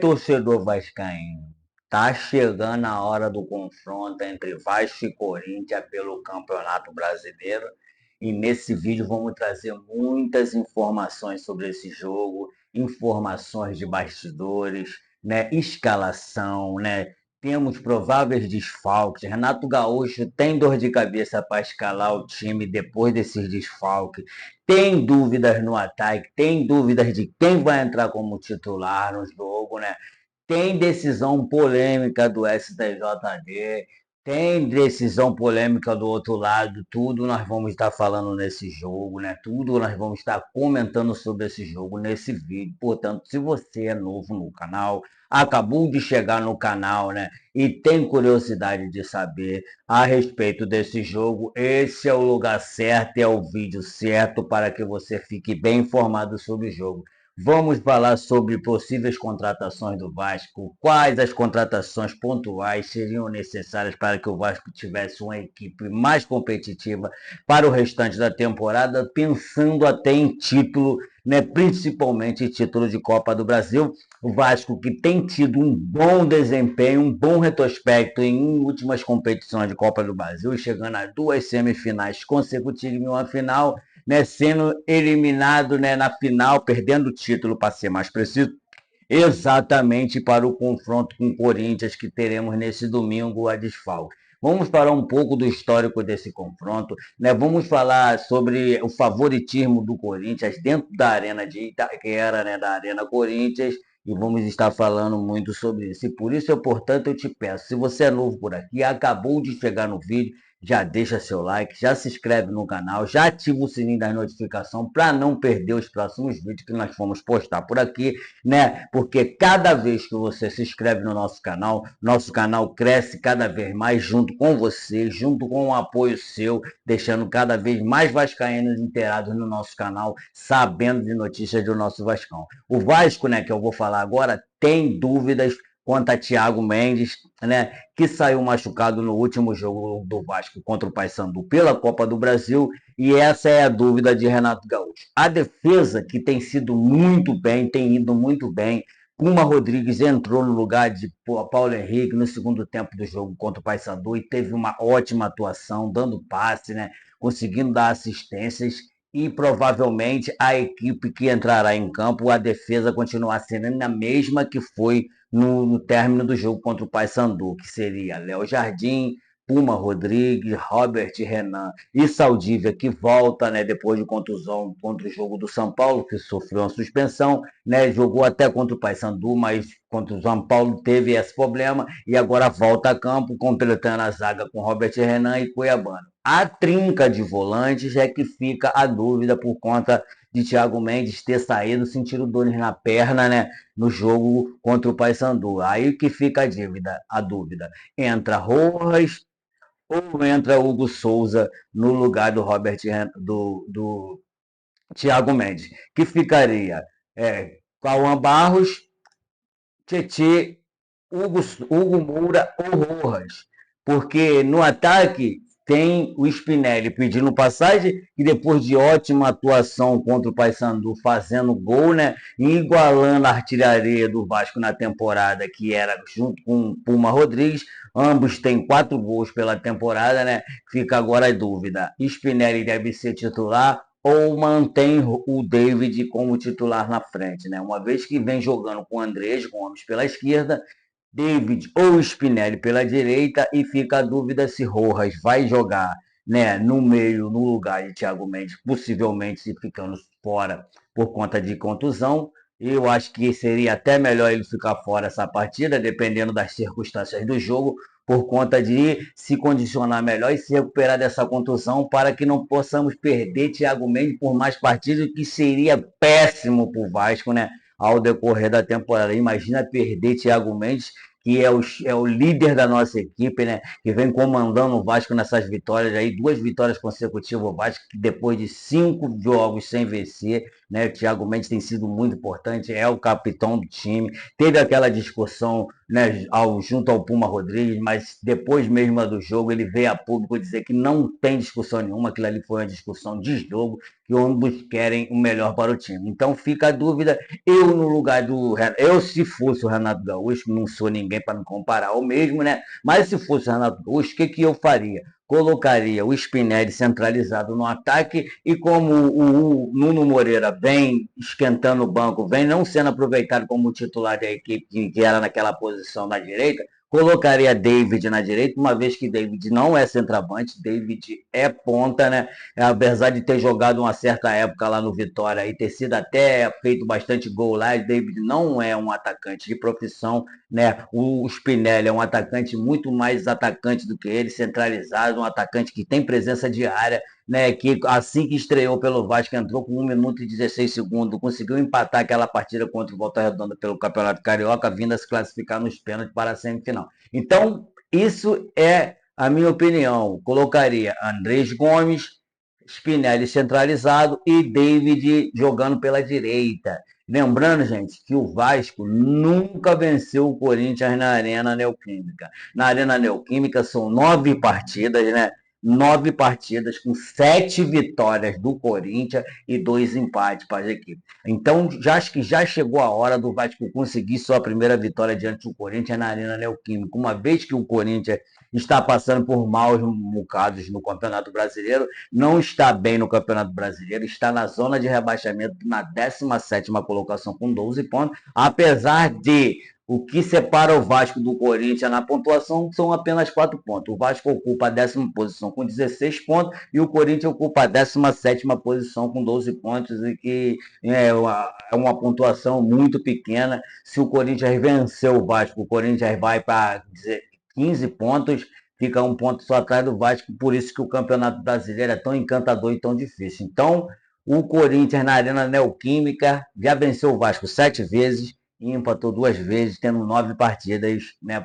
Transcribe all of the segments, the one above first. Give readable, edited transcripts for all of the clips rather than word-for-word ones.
Torcedor vascaíno, tá chegando a hora do confronto entre Vasco e Corinthians pelo Campeonato Brasileiro. E nesse vídeo vamos trazer muitas informações sobre esse jogo, informações de bastidores, né, escalação, né? Temos prováveis desfalques. Renato Gaúcho tem dor de cabeça para escalar o time depois desses desfalques. Tem dúvidas no ataque, tem dúvidas de quem vai entrar como titular no jogo, né? Tem decisão polêmica do STJD, tem decisão polêmica do outro lado, tudo nós vamos estar falando nesse jogo, né? Tudo nós vamos estar comentando sobre esse jogo nesse vídeo. Portanto, se você é novo no canal, acabou de chegar no canal, né? E tem curiosidade de saber a respeito desse jogo, esse é o lugar certo, é o vídeo certo para que você fique bem informado sobre o jogo. Vamos falar sobre possíveis contratações do Vasco, quais as contratações pontuais seriam necessárias para que o Vasco tivesse uma equipe mais competitiva para o restante da temporada, pensando até em título, né, principalmente título de Copa do Brasil. O Vasco que tem tido um bom desempenho, um bom retrospecto em últimas competições de Copa do Brasil, chegando a duas semifinais consecutivas e uma final, né, sendo eliminado, né, na final, perdendo o título, para ser mais preciso, exatamente para o confronto com o Corinthians que teremos nesse domingo a desfalque. Vamos falar um pouco do histórico desse confronto, né? Vamos falar sobre o favoritismo do Corinthians dentro da Arena de Itaquera, né, da Arena Corinthians, e vamos estar falando muito sobre isso. E por isso, portanto, eu te peço, se você é novo por aqui, acabou de chegar no vídeo, já deixa seu like, já se inscreve no canal, já ativa o sininho das notificações para não perder os próximos vídeos que nós vamos postar por aqui, né? Porque cada vez que você se inscreve no nosso canal cresce cada vez mais junto com você, junto com o apoio seu, deixando cada vez mais vascaínos inteirados no nosso canal, sabendo de notícias do nosso Vascão. O Vasco, né, que eu vou falar agora, tem dúvidas quanto a Thiago Mendes, né, que saiu machucado no último jogo do Vasco contra o Paysandu pela Copa do Brasil, e essa é a dúvida de Renato Gaúcho. A defesa, que tem sido muito bem, tem ido muito bem. Puma Rodrigues entrou no lugar de Paulo Henrique no segundo tempo do jogo contra o Paysandu e teve uma ótima atuação, dando passe, né, conseguindo dar assistências. E provavelmente a equipe que entrará em campo, a defesa continuará sendo a mesma que foi no término do jogo contra o Paysandu, que seria Léo Jardim, Puma Rodrigues, Robert Renan e Saldívia, que volta, né, depois de contusão contra o jogo do São Paulo, que sofreu uma suspensão, né, jogou até contra o Paysandu, mas contra o São Paulo teve esse problema e agora volta a campo, completando a zaga com Robert Renan e Cuiabano. A trinca de volantes é que fica a dúvida por conta de Thiago Mendes ter saído, sentindo dores na perna, né, no jogo contra o Paysandu. Aí que fica a dúvida. Entra Rojas, ou entra Hugo Souza no lugar do do Thiago Mendes, que ficaria Cauã Barros, Tietê, Hugo Moura ou Rojas, porque no ataque tem o Spinelli pedindo passagem e depois de ótima atuação contra o Paysandu, fazendo gol, né, igualando a artilharia do Vasco na temporada, que era junto com o Puma Rodrigues. Ambos têm 4 gols pela temporada, né? Fica agora a dúvida: Spinelli deve ser titular ou mantém o David como titular na frente, né? Uma vez que vem jogando com o Andrés Gomes pela esquerda, David ou Spinelli pela direita, e fica a dúvida se Rojas vai jogar, né, no meio, no lugar de Thiago Mendes, possivelmente se ficando fora por conta de contusão. Eu acho que seria até melhor ele ficar fora essa partida, dependendo das circunstâncias do jogo, por conta de se condicionar melhor e se recuperar dessa contusão, para que não possamos perder Thiago Mendes por mais partidas, que seria péssimo para o Vasco, né, ao decorrer da temporada. Imagina perder Thiago Mendes, que é o líder da nossa equipe, né? Que vem comandando o Vasco nessas vitórias aí, 2 vitórias consecutivas, o Vasco, que depois de 5 jogos sem vencer, né? O Thiago Mendes tem sido muito importante, é o capitão do time. Teve aquela discussão, né, junto ao Puma Rodrigues, mas depois mesmo do jogo ele veio a público dizer que não tem discussão nenhuma, aquilo ali foi uma discussão de jogo, que ambos querem o melhor para o time. Então fica a dúvida, eu no lugar do Renato, eu se fosse o Renato Gaúcho, não sou ninguém para me comparar ao mesmo, né? Mas se fosse o Renato Gaúcho, o que eu faria? Colocaria o Spinelli centralizado no ataque e como o Nuno Moreira vem esquentando o banco, vem não sendo aproveitado como titular da equipe que era naquela posição na direita, colocaria David na direita, uma vez que David não é centroavante, David é ponta, né? Apesar de ter jogado uma certa época lá no Vitória e ter sido até feito bastante gol lá, David não é um atacante de profissão, né? O Spinelli é um atacante muito mais atacante do que ele, centralizado, um atacante que tem presença de área, né? Que assim que estreou pelo Vasco, entrou com 1 minuto e 16 segundos, conseguiu empatar aquela partida contra o Volta Redonda pelo Campeonato Carioca, vindo a se classificar nos pênaltis para a semifinal. Então, isso é a minha opinião. Colocaria Andrés Gomes, Spinelli centralizado e David jogando pela direita. Lembrando, gente, que o Vasco nunca venceu o Corinthians na Arena Neoquímica. Na Arena Neoquímica são 9 partidas, né? 9 partidas com 7 vitórias do Corinthians e 2 empates para as equipes. Então, acho que já chegou a hora do Vasco conseguir sua primeira vitória diante do Corinthians na Arena Neoquímica. Uma vez que o Corinthians está passando por maus bocados no Campeonato Brasileiro, não está bem no Campeonato Brasileiro, está na zona de rebaixamento na 17ª colocação com 12 pontos, apesar de o que separa o Vasco do Corinthians na pontuação são apenas 4 pontos. O Vasco ocupa a 10ª posição com 16 pontos e o Corinthians ocupa a 17ª posição com 12 pontos, e que é uma pontuação muito pequena. Se o Corinthians vencer o Vasco, o Corinthians vai para 15 pontos, fica um ponto só atrás do Vasco, por isso que o Campeonato Brasileiro é tão encantador e tão difícil. Então, o Corinthians na Arena Neoquímica já venceu o Vasco 7 vezes e empatou 2 vezes, tendo 9 partidas, né,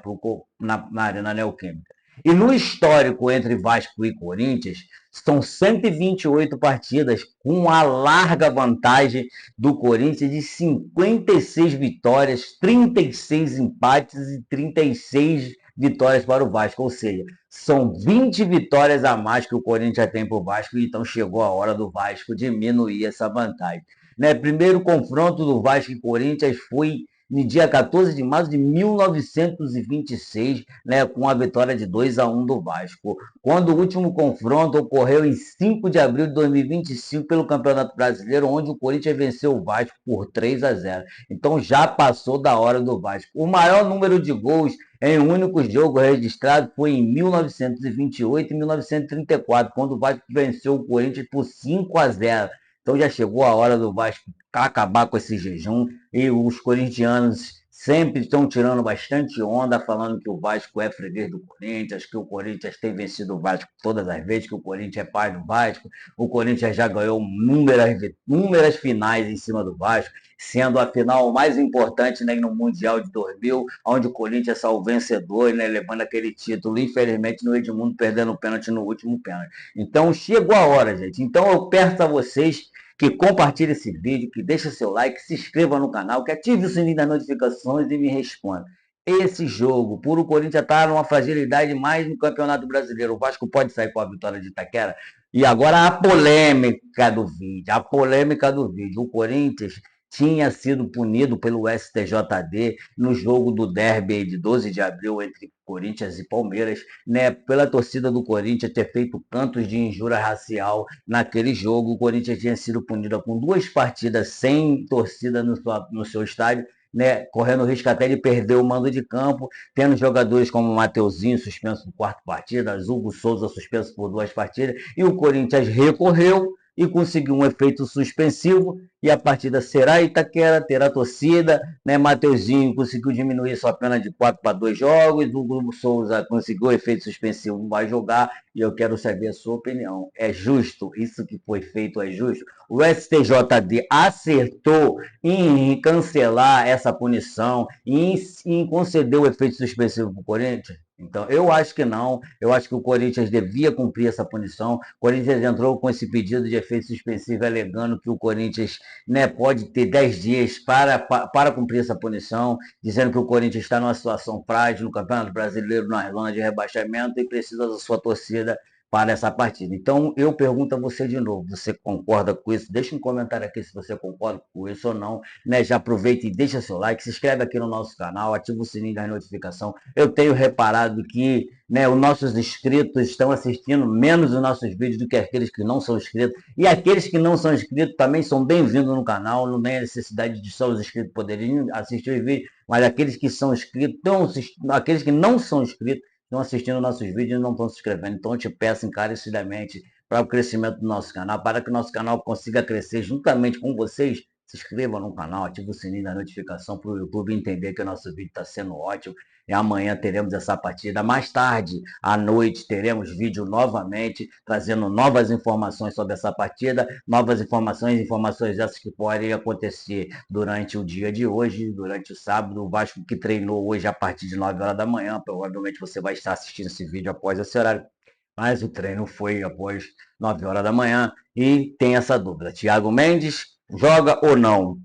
na Arena Neoquímica. E no histórico entre Vasco e Corinthians, são 128 partidas, com a larga vantagem do Corinthians de 56 vitórias, 36 empates e 36 vitórias para o Vasco, ou seja, são 20 vitórias a mais que o Corinthians tem para o Vasco, então chegou a hora do Vasco diminuir essa vantagem. Né? Primeiro confronto do Vasco e Corinthians foi no dia 14 de março de 1926, né, com a vitória de 2-1 do Vasco. Quando o último confronto ocorreu em 5 de abril de 2025 pelo Campeonato Brasileiro, onde o Corinthians venceu o Vasco por 3-0. Então já passou da hora do Vasco. O maior número de gols em um único jogo registrado foi em 1928 e 1934, quando o Vasco venceu o Corinthians por 5-0. Então já chegou a hora do Vasco acabar com esse jejum, e os corintianos sempre estão tirando bastante onda, falando que o Vasco é freguês do Corinthians, que o Corinthians tem vencido o Vasco todas as vezes, que o Corinthians é pai do Vasco, o Corinthians já ganhou inúmeras finais em cima do Vasco, sendo a final mais importante, né, no Mundial de 2000, onde o Corinthians saiu vencedor, né, levando aquele título, infelizmente no Edmundo perdendo o pênalti no último pênalti. Então chegou a hora, gente. Então eu peço a vocês que compartilhe esse vídeo, que deixe seu like, se inscreva no canal, que ative o sininho das notificações e me responda. Esse jogo, por o Corinthians estar numa fragilidade mais no Campeonato Brasileiro, o Vasco pode sair com a vitória de Itaquera? E agora a polêmica do vídeo, O Corinthians tinha sido punido pelo STJD no jogo do derby de 12 de abril entre Corinthians e Palmeiras, né, pela torcida do Corinthians ter feito cantos de injúria racial naquele jogo. O Corinthians tinha sido punido com 2 partidas sem torcida no seu estádio, né, correndo o risco até de perder o mando de campo, tendo jogadores como o Mateuzinho suspenso por 4 partidas, Hugo Souza suspenso por 2 partidas, e o Corinthians recorreu e conseguiu um efeito suspensivo, e a partida será Itaquera, terá torcida, né? Mateuzinho conseguiu diminuir sua pena de 4 para 2 jogos, o Hugo Souza conseguiu efeito suspensivo, não vai jogar, e eu quero saber a sua opinião. É justo? Isso que foi feito é justo? O STJD acertou em cancelar essa punição, em conceder o efeito suspensivo para o Corinthians? Então, eu acho que não. Eu acho que o Corinthians devia cumprir essa punição. O Corinthians entrou com esse pedido de efeito suspensivo, alegando que o Corinthians, né, pode ter 10 dias para cumprir essa punição, dizendo que o Corinthians está numa situação frágil no Campeonato Brasileiro, na zona de rebaixamento e precisa da sua torcida para essa partida. Então, eu pergunto a você de novo: você concorda com isso? Deixa um comentário aqui se você concorda com isso ou não. Né? Já aproveita e deixa seu like, se inscreve aqui no nosso canal, ativa o sininho da notificação. Eu tenho reparado que, né, os nossos inscritos estão assistindo menos os nossos vídeos do que aqueles que não são inscritos. E aqueles que não são inscritos também são bem-vindos no canal, não tem a necessidade de só os inscritos poderem assistir os vídeos, mas aqueles que são inscritos, aqueles que não são inscritos, estão assistindo nossos vídeos e não estão se inscrevendo. Então eu te peço encarecidamente para o crescimento do nosso canal, para que o nosso canal consiga crescer juntamente com vocês. Se inscreva no canal, ative o sininho da notificação para o YouTube entender que o nosso vídeo está sendo ótimo. E amanhã teremos essa partida. Mais tarde, à noite, teremos vídeo novamente, trazendo novas informações sobre essa partida, novas informações essas que podem acontecer durante o dia de hoje, durante o sábado. O Vasco que treinou hoje a partir de 9 horas da manhã, provavelmente você vai estar assistindo esse vídeo após esse horário, mas o treino foi após 9 horas da manhã e tem essa dúvida: Thiago Mendes joga ou não?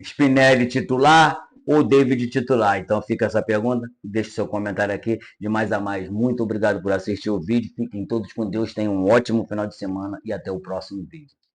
Spinelli titular ou David titular? Então fica essa pergunta, deixe seu comentário aqui. De mais a mais, muito obrigado por assistir o vídeo. Fiquem todos com Deus, tenham um ótimo final de semana e até o próximo vídeo.